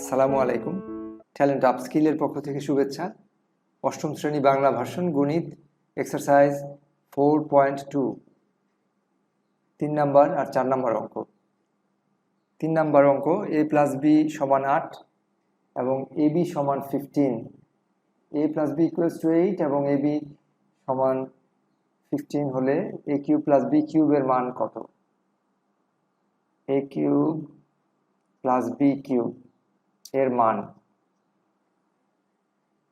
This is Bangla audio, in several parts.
আসসালামু আলাইকুম। ট্যালেন্ট আপস্কিলের পক্ষ থেকে শুভেচ্ছা। অষ্টম শ্রেণী বাংলা ভার্সন গণিত এক্সারসাইজ 4.2 3 নাম্বার আর 4 নাম্বার অঙ্ক। 3 নাম্বার অঙ্ক a + b = 8 এবং ab = 15। a + b = 8 এবং ab = 15 হলে a³ + b³ এর মান কত? a³ + b³ এর মান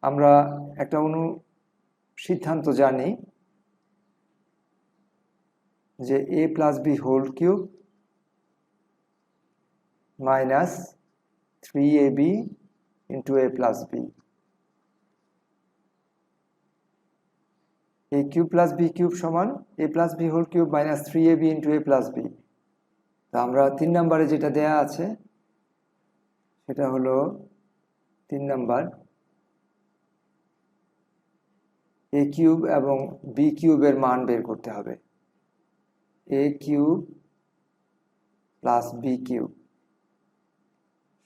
আমরা একটা সিদ্ধান্ত জানি যে a + b whole cube minus 3ab into a + b, a³ + b³ সমান a + b whole cube minus 3ab into a + b। তা আমরা 3 নম্বরে যেটা দেয়া আছে সেটা হলো 3 নাম্বার a³ এবং b³ এর মান বের করতে হবে। a³ + b³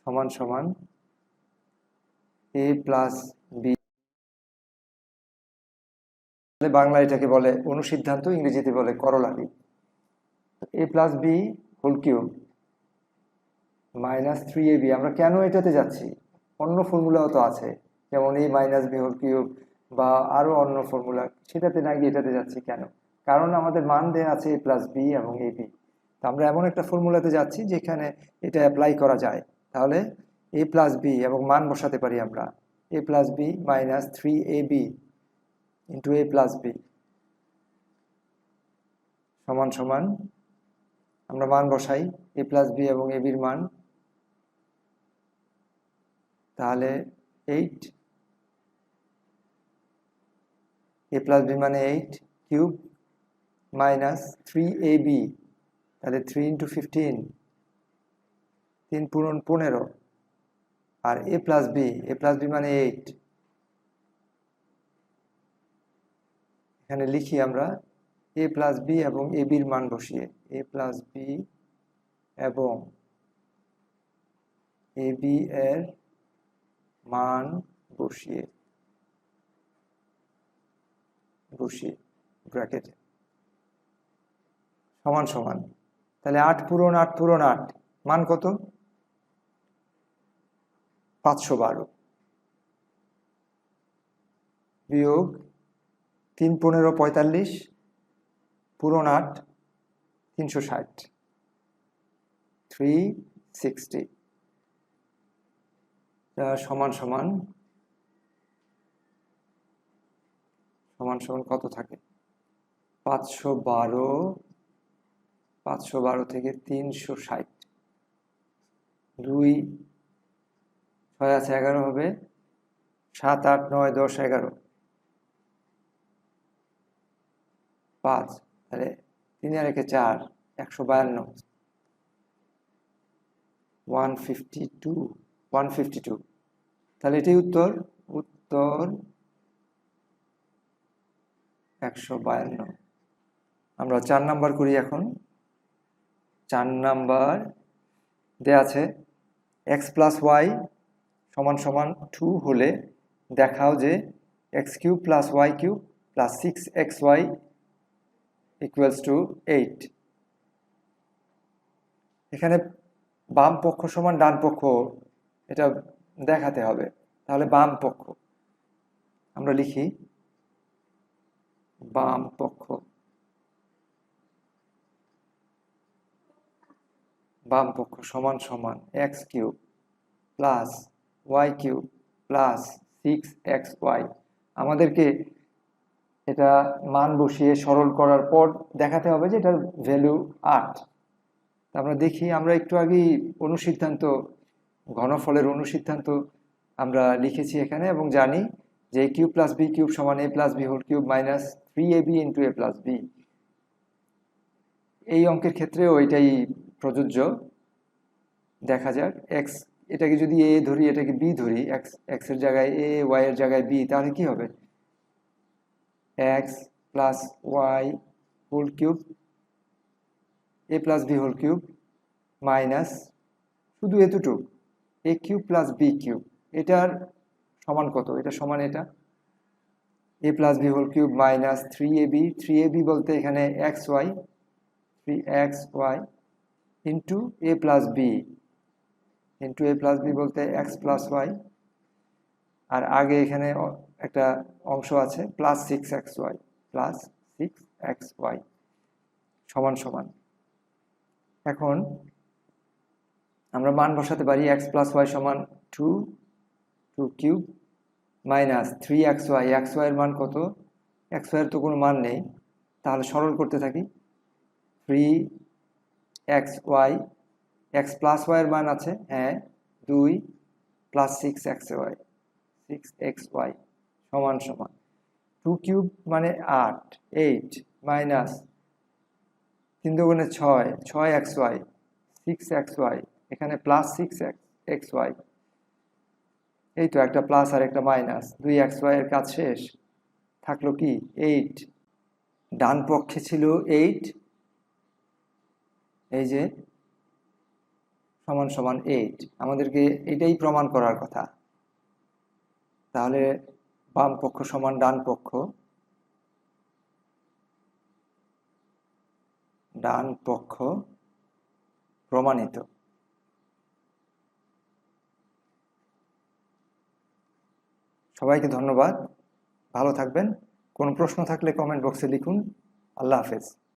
সমান সমান a + b। বাংলা এটাকে বলে অনুসিদ্ধান্ত, ইংরেজিতে বলে corollary. a + b whole cube minus 3ab, আমরা কেন এটাতে যাচ্ছি? অন্য ফর্মুলাও তো আছে, যেমন a - b হোল কিউব বা আরও অন্য ফর্মুলা, সেটাতে না গিয়ে এটাতে যাচ্ছি কেন? কারণ আমাদের মান দেওয়া আছে a + b এবং ab। তো আমরা এমন একটা ফর্মুলাতে যাচ্ছি যেখানে এটা অ্যাপ্লাই করা যায়। তাহলে a + b এবং মান বসাতে পারি আমরা, a + b minus 3ab into a + b সমান সমান, আমরা মান বসাই a + b এবং ab এর মান, তাহলে 8, a + b মানে 8 কিউব মাইনাস 3ab, তাহলে 3 ইন্টু 15, 3 পূরণ 15, আর a + b মানে 8। এখানে লিখি আমরা a + b এবং ab এর মান বসিয়ে, a + b এবং ab এর মান বসিয়ে ব্র্যাকেটে সমান সমান, তাহলে 8 পূরণ 8 পূরণ 8 মান কত? 512 বিয়োগ 3 15 45 পূরণ 8 360 360 সমান সমান কত থাকে? 512 থেকে 360, 2 6 আছে 11 হবে, 7 8 9 10 11 5, তাহলে 3 আর 1 4 152 152, তাহলে এটাই উত্তর 152। আমরা 4 নাম্বার করি এখন। 4 নাম্বার দেয়া আছে x + y = 2 হলে দেখাও যে x³ + y³ + 6xy = 8। এখানে বাম পক্ষ সমান ডান পক্ষ, এটা দেখাতে হবে। তাহলে বাম পক্ষ আমরা লিখি, বাম পক্ষ সমান সমান x³ + y³ + 6xy। আমাদেরকে এটা মান বসিয়ে সরল করার পর দেখাতে হবে যে এটার ভ্যালু 8। আমরা দেখি, আমরা একটু আগেই ঘনফলের অনুসিদ্ধান্ত আমরা লিখেছি এখানে এবং জানি যে a³ + b³ সমান a + b whole cube minus 3ab into a + b। এই অঙ্কের ক্ষেত্রেও এটাই প্রযোজ্য। দেখা যাক, এটাকে যদি a ধরি, এটাকে b ধরি, x এর জায়গায় a, y এর জায়গায় b, তাহলে কি হবে? x + y whole cube a + b whole cube minus শুধু এতটুকু A cube plus B cube, এটার সমান কত? এটা সমান এটা A plus B whole cube minus 3ab, 3ab বলতে এখানে X Y, 3xy into A plus B, into A plus B বলতে এক্স প্লাস ওয়াই, আর আগে এখানে একটা অংশ আছে প্লাস 6xy, প্লাস 6xy সমান সমান। এখন আমরা মান বসাতে পারি এক্স প্লাস ওয়াই সমান 2 কিউব মাইনাস 3xy, xy এর মান কত? xy এর তো কোনো মান নেই, তাহলে সরল করতে থাকি। 3xy, এক্স প্লাস ওয়াই এর মান আছে, হ্যাঁ 2 প্লাস 6xy, 6xy সমান সমান 2 কিউব মানে 8, 8 মাইনাস 3 দুগুণে 6, 6xy, 6xy, এখানে প্লাস 6xy, এই তো একটা প্লাস আর একটা মাইনাস, 2xy এর কাজ শেষ, থাকলো কি 8। ডান পক্ষে ছিল 8, এই যে সমান সমান 8, আমাদেরকে এটাই প্রমাণ করার কথা। তাহলে বাম পক্ষ সমান ডান পক্ষ, ডান পক্ষ প্রমাণিত। সবাইকে ধন্যবাদ, ভালো থাকবেন। কোনো প্রশ্ন থাকলে কমেন্ট বক্সে লিখুন। আল্লাহ হাফেজ।